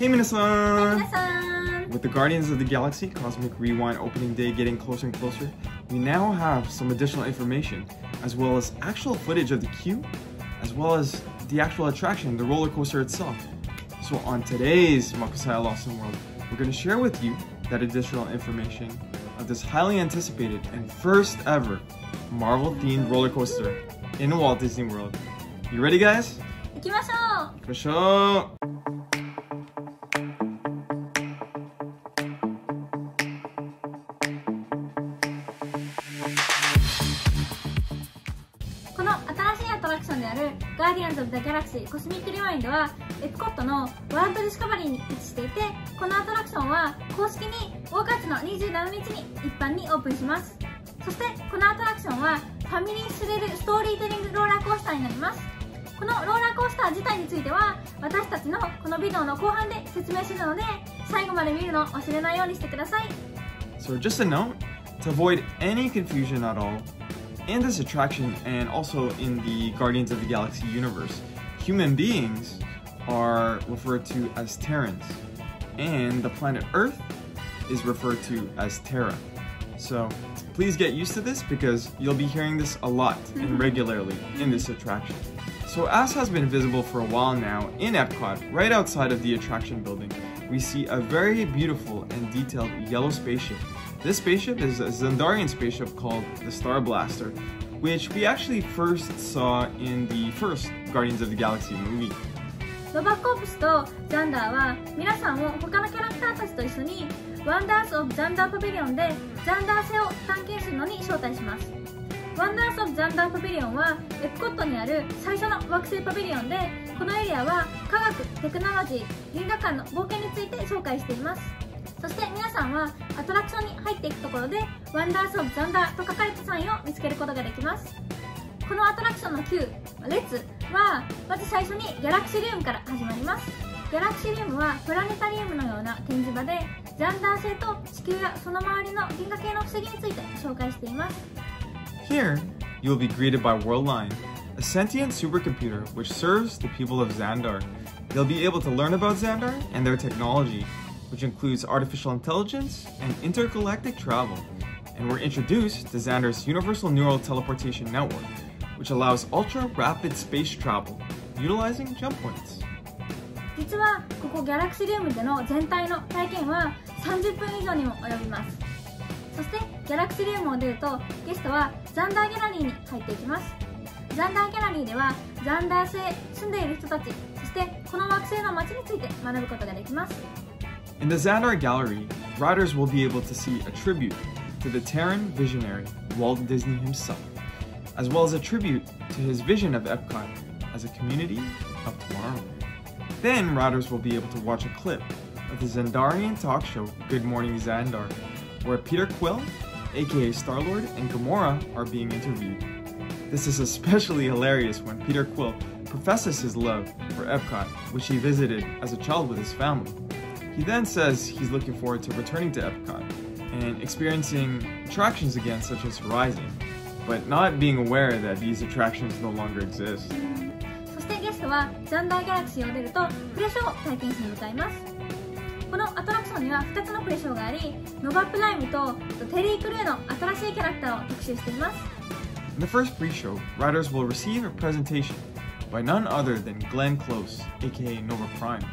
Hey minasan! With the Guardians of the Galaxy Cosmic Rewind opening day getting closer and closer, we now have some additional information, as well as actual footage of the queue, as well as the actual attraction, the roller coaster itself. So on today's Makusai Awesome World, we're going to share with you that additional information of this highly anticipated and first ever Marvel-themed roller coaster in Walt Disney World. You ready, guys? 行きましょう。For sure!この新しいアトラクションであるガーディアンズオブギャラクシーコスミックリワインドはエプコットのワールドディスカバリーに位置していて、このアトラクションは公式に5月の27日に一般にオープンします。そしてこのアトラクションはファミリースリルストーリーテリングローラーコースターになります。このローラーコースター自体については私たちのこのビデオの後半で説明するので、最後まで見るのを忘れないようにしてください。 So just a note, to avoid any confusion at all, in this attraction and also in the Guardians of the Galaxy universe, human beings are referred to as Terrans, and the planet Earth is referred to as Terra. So please get used to this because you'll be hearing this a lot and regularly in this attraction. So as has been visible for a while now, in EPCOT, right outside of the attraction building, we see a very beautiful and detailed yellow spaceship. This spaceship is a Xandarian spaceship called the Star Blaster, which we actually first saw in the first Guardians of the Galaxy movie. ロバコープスとザンダーは皆さんを他のキャラクターたちと一緒にワンダース・オブ・ザンダー・パビリオンでザンダー星を探検するのに招待します。ワンダース・オブ・ザンダー・パビリオンはエプコットにある最初の惑星パビリオンで、このエリアは科学、テクノロジー、銀河間の冒険について紹介しています。そして皆さんはアトラクションに入っていくところでワンダース・オブ・ザンダーと書かれたサインを見つけることができます。このアトラクションの Q、列はまず最初にギャラクシリウムから始まります。ギャラクシリウムはプラネタリウムのような展示場でザンダー星と地球やその周りの銀河系の不思議について紹介しています。 Here, you will be greeted by Worldline, a sentient supercomputer which serves the people of Xandar. You'll be able to learn about Xandar and their technology, which includes artificial intelligence and intergalactic travel. And we're introduced to Xandar's Universal Neural Teleportation Network, which allows ultra-rapid space travel, utilizing jump points. 実はここギャラクシリウムでの全体の体験は30分以上にも及びます。そしてギャラクシリウムを出るとゲストはザンダーギャラリーに入っていきます。ザンダーギャラリーではザンダー星住んでいる人たち、そしてこの惑星の街について学ぶことができます。 In the Xandar Gallery, riders will be able to see a tribute to the Terran visionary Walt Disney himself, as well as a tribute to his vision of EPCOT as a community of tomorrow. Then riders will be able to watch a clip of the Xandarian talk show Good Morning Xandar, where Peter Quill, aka Star-Lord, and Gamora are being interviewed. This is especially hilarious when Peter Quill professes his love for EPCOT, which he visited as a child with his family. He then says he's looking forward to returning to EPCOT and experiencing attractions again such as Horizon, but not being aware that these attractions no longer exist. そしてゲストはザンダーギャラクシーを出るとプレショーを体験しに向かいます。このアトラクションには2つのプレショーがあり、ノバプライムとテリー・クルーの新しいキャラクターを特集しています。 In the first pre-show, riders will receive a presentation by none other than Glenn Close, aka Nova Prime.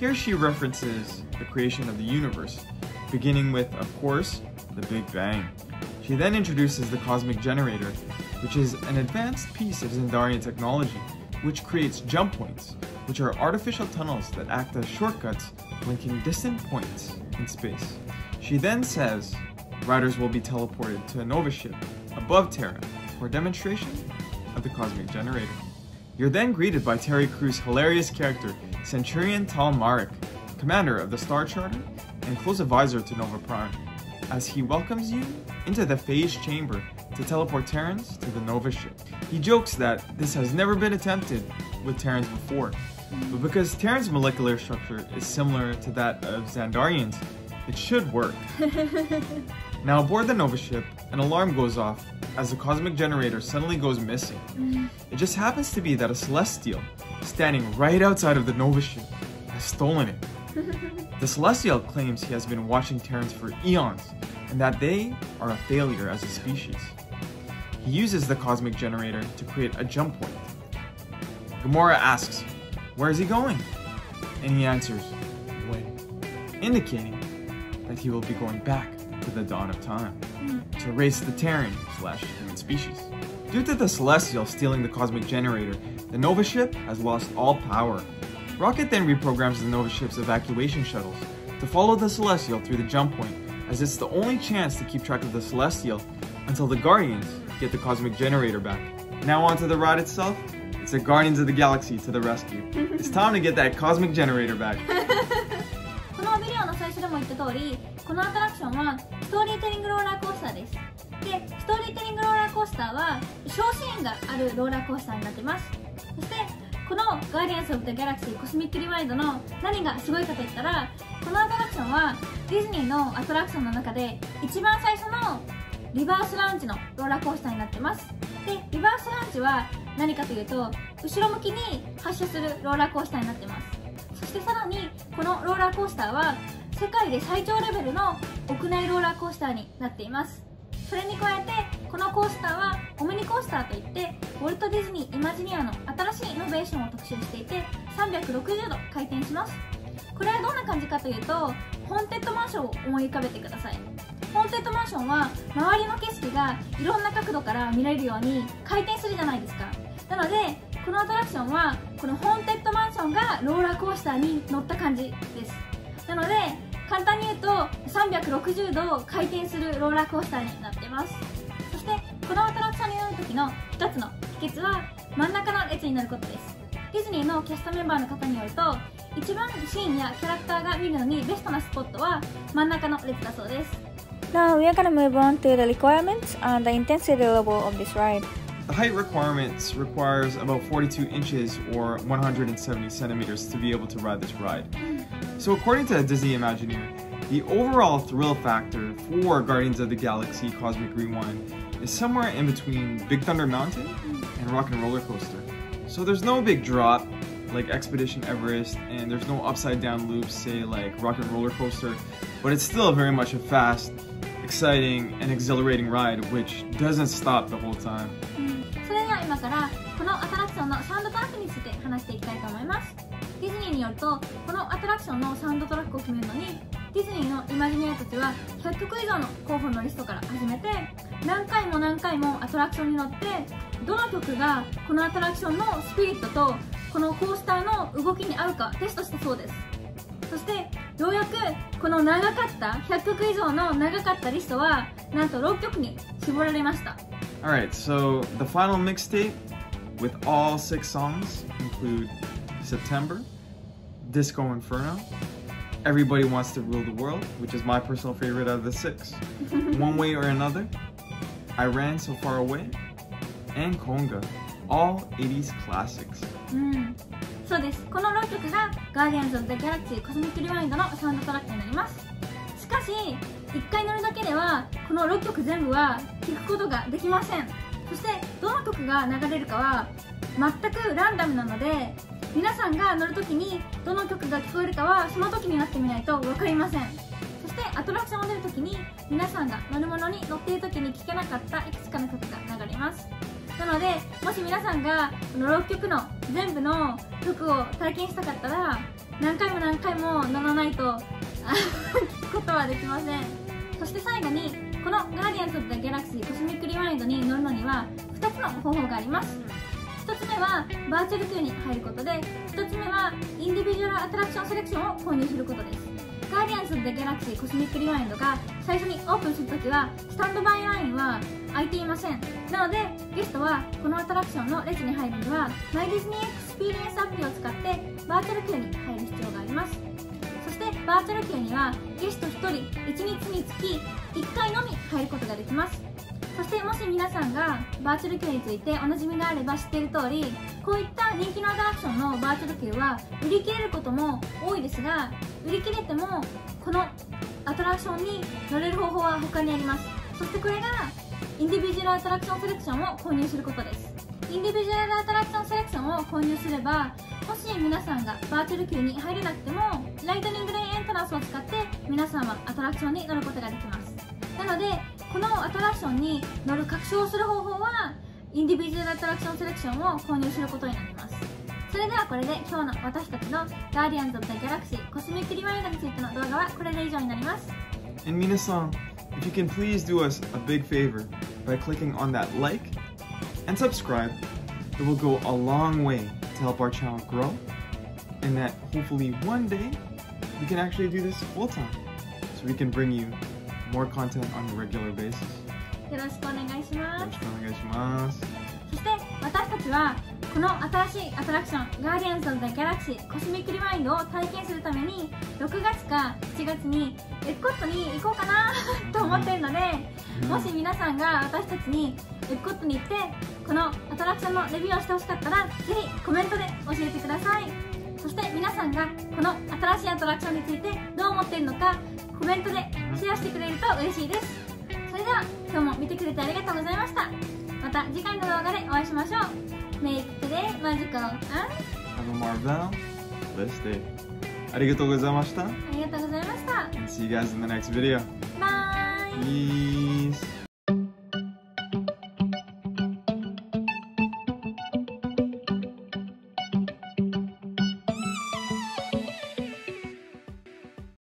Here she references the creation of the universe, beginning with, of course, the Big Bang. She then introduces the Cosmic Generator, which is an advanced piece of Xandarian technology, which creates jump points, which are artificial tunnels that act as shortcuts linking distant points in space. She then says riders will be teleported to a Nova ship above Terra for a demonstration of the Cosmic Generator. You're then greeted by Terry Crew's hilarious character, Centurion Tal Marek, commander of the Star Charter and close advisor to Nova Prime, as he welcomes you into the phase chamber to teleport Terrans to the Nova ship. He jokes that this has never been attempted with Terrans before, but because Terran's molecular structure is similar to that of Xandarians, it should work. Now aboard the Nova ship, an alarm goes off as the Cosmic Generator suddenly goes missing. It just happens to be that a Celestial, standing right outside of the Nova ship, has stolen it The Celestial claims he has been watching Terrans for eons, and that they are a failure as a species. He uses the cosmic generator to create a jump point. Gamora asks, where is he going? And he answers, when, indicating that he will be going back to the dawn of time to erase the Terran/human species. Due to the Celestial stealing the cosmic generator, the Nova ship has lost all power. Rocket then reprograms the Nova ship's evacuation shuttles to follow the Celestial through the jump point, as it's the only chance to keep track of the Celestial until the Guardians get the cosmic generator back. Now onto the ride itself. It's the Guardians of the Galaxy to the rescue. It's time to get that cosmic generator back. このビデオの最初でも言った通り、このアトラクションはストーリーテリングローラーコースターです。で、ストーリーテリングローラーコースターは小支援があるローラーコースターになってます。そしてこのガーディアンズ・オブ・ザ・ギャラクシーコスミックリワインドの何がすごいかといったら、このアトラクションはディズニーのアトラクションの中で一番最初のリバースラウンジのローラーコースターになってます。で、リバースラウンジは何かというと、後ろ向きに発射するローラーコースターになってます。そしてさらにこのローラーコースターは世界で最長レベルの屋内ローラーコースターになっています。それに加えてこのコースターはオムニコースターといってウォルト・ディズニー・イマジニアの新しいイノベーションを特集していて360度回転します。これはどんな感じかというと、ホーンテッドマンションを思い浮かべてください。ホーンテッドマンションは周りの景色がいろんな角度から見られるように回転するじゃないですか。なのでこのアトラクションはこのホーンテッドマンションがローラーコースターに乗った感じです。なので簡単に言うと360度回転するローラーコースターになってます。そしてこのアトラクションに乗る時の一つの秘訣は真ん中の列に乗ることです。ディズニーのキャストメンバーの方によると、一番シーンやキャラクターが見るのにベストなスポットは真ん中の列だそうです。 Now we are gonna move on to the requirements and the intensity level of this ride. The height requirements requires about 42 inches or 170 centimeters to be able to ride this ride. So according to Disney Imagineer, the overall thrill factor for Guardians of the Galaxy Cosmic Rewind is somewhere in between Big Thunder Mountain and Rock and Roller Coaster. So there's no big drop like Expedition Everest, and there's no upside down loops, say like Rock and Roller Coaster, but it's still very much a fast, exciting, and exhilarating ride which doesn't stop the whole time. それでは今からこのアトラクションのサウンドトラックについて話していきたいと思います。ディズニーによると、このアトラクションのサウンドトラックを決めるのにディズニーのイマジネアたちは100曲以上の候補のリストから始めて、何回も何回もアトラクションに乗って、どの曲がこのアトラクションのスピリットとこのコースターの動きに合うかテストしたそうです。そしてようやくこの長かった100曲以上の長かったリストはなんと6曲に絞られました。 Alright, so the final mixtape with all 6 songs include September, Disco Inferno, Everybody Wants to Rule the World, which is my personal favorite out of the 6, One Way or Another, I Ran So Far Away, and Conga, all 80s classics. そうです。この6曲がガーディアンズ・オブ・ザ・ギャラクシーコスミックリワインドのサウンドトラックになります。しかし1回乗るだけではこの6曲全部は聴くことができません。そしてどの曲が流れるかは全くランダムなので、皆さんが乗るときにどの曲が聞こえるかはその時になってみないと分かりません。そしてアトラクションを出るときに皆さんが乗るものに乗っているときに聴けなかったいくつかの曲が流れます。なのでもし皆さんがこの6曲の全部の曲を体験したかったら何回も何回も乗らないと聞くことはできません。そして最後にこのガーディアンズ・オブ・ザ・ギャラクシーコスミックリワインドに乗るのには2つの方法があります。1つ目はバーチャル Q に入ることで、1つ目はインディビジュアルアトラクションセレクションを購入することです。ガーディアンズ・オブ・ザ・ギャラクシーコスミックリワインドが最初にオープンするときはスタンドバイラインは空いていません。なのでゲストはこのアトラクションの列に入るにはマイディズニーエクスピリエンスアプリを使ってバーチャル Q に入る必要があります。そしてバーチャル Q にはゲスト1人1日につき1回のみ入ることができます。そしてもし皆さんがバーチャル Q についておなじみがあれば知っている通り、こういった人気のアトラクションのバーチャル Q は売り切れることも多いですが、売り切れてもこのアトラクションに乗れる方法は他にあります。そしてこれがインディビジュアルアトラクションセレクションを購入することです。インディビジュアルアトラクションセレクションを購入すれば、もし皆さんがバーチャル Q に入れなくてもライトニングスを使って皆さんはアトラクションに乗ることができます。なのでこのアトラクションに乗る確証をする方法はインディビジュアルアトラクションセレクションを購入することになります。それではこれで今日の私たちのガーディアンズ・オブ・ザ・ギャラクシーコスミックリワインドについての動画はこれで以上になります。 And Mina-san, if you can please do us a big favor by clicking on that like and subscribe, it will go a long way to help our channel grow, and that hopefully one day we can actually do this full time, so we can bring you more content on a regular basis. よろしくお願いします。よろしくお願いします。そして私たちはこの新しいアトラクションガーディアンズ・オブ・ザ・ギャラクシーコスミックリワインドを体験するために6月か7月にエプコットに行こうかなと思っているので、もし皆さんが私たちにエプコットに行ってこのアトラクションのレビューをしてほしかったらぜひコメントで教えてください。そして皆さんがこの新しいアトラクションについてどう思っているのかコメントでシェアしてくれると嬉しいです。それでは今日も見てくれてありがとうございました。また次回の動画でお会いしましょう。Make today magical and Have a marvelous day. ありがとうございました。ありがとうございました。 And see you guys in the next video. Bye! Peace.